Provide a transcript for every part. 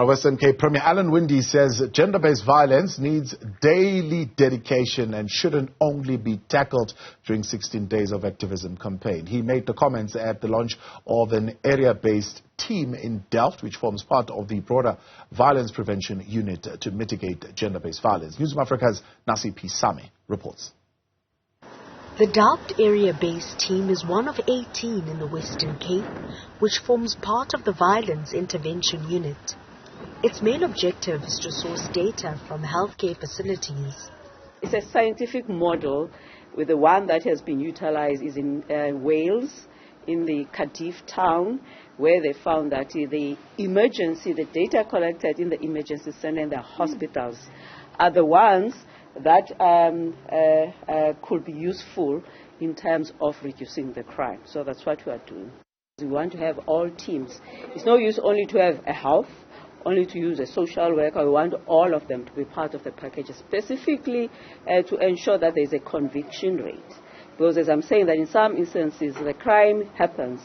Western Cape Premier Alan Winde says gender-based violence needs daily dedication and shouldn't only be tackled during 16 Days of Activism campaign. He made the comments at the launch of an area-based team in Delft, which forms part of the broader violence prevention unit to mitigate gender-based violence. Newzroom Afrika's Nasiphi reports. The Delft area-based team is one of 18 in the Western Cape, which forms part of the Violence Intervention Unit. Its main objective is to source data from healthcare facilities. It's a scientific model, with the one that has been utilized is in Wales, in the Cardiff town, where they found that the data collected in the emergency center and the hospitals are the ones that could be useful in terms of reducing the crime. So that's what we are doing. We want to have all teams. It's no use only to have a health, only to use a social worker. We want all of them to be part of the package, specifically to ensure that there's a conviction rate. Because as I'm saying, that in some instances the crime happens.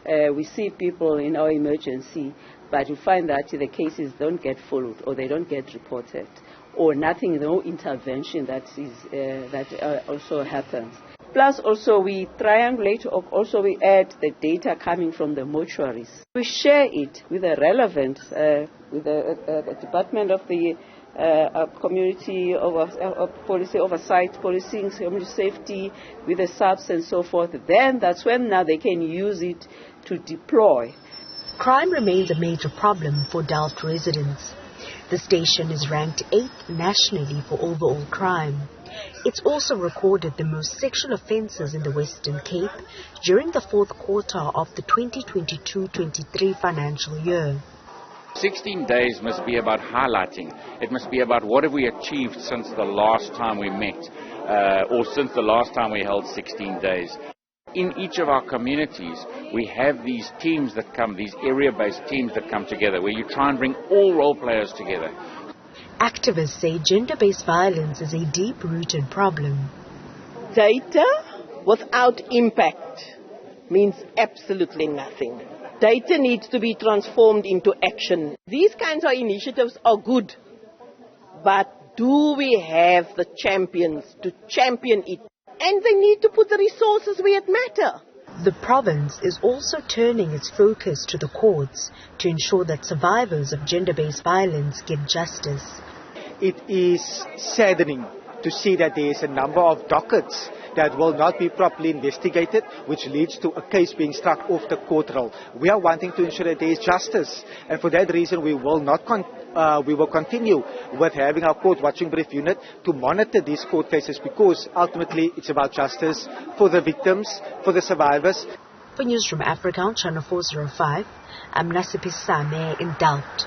We see people in our emergency, but you find that the cases don't get followed or they don't get reported, or nothing, no intervention that also happens. Plus also we triangulate, also we add the data coming from the mortuaries. We share it with the relevant, with the Department of the Community Policy Oversight, Policing, Community Safety, with the SAPS and so forth. Then that's when now they can use it to deploy. Crime remains a major problem for Delft residents. The station is ranked 8th nationally for overall crime. It's also recorded the most sexual offences in the Western Cape during the fourth quarter of the 2022-23 financial year. 16 days must be about highlighting. It must be about what have we achieved since the last time we met, or since the last time we held 16 days. In each of our communities, we have these teams that come, these area-based teams that come together, where you try and bring all role players together. Activists say gender-based violence is a deep-rooted problem. Data without impact means absolutely nothing. Data needs to be transformed into action. These kinds of initiatives are good, but do we have the champions to champion it? And they need to put the resources where it matters. The province is also turning its focus to the courts to ensure that survivors of gender-based violence get justice. It is saddening to see that there is a number of dockets that will not be properly investigated, which leads to a case being struck off the court roll. We are wanting to ensure that there is justice, and for that reason we will continue with having our court watching brief unit to monitor these court cases, because ultimately it's about justice for the victims, for the survivors. For Newzroom Afrika on Channel 405, I'm Nasiphi in Delft.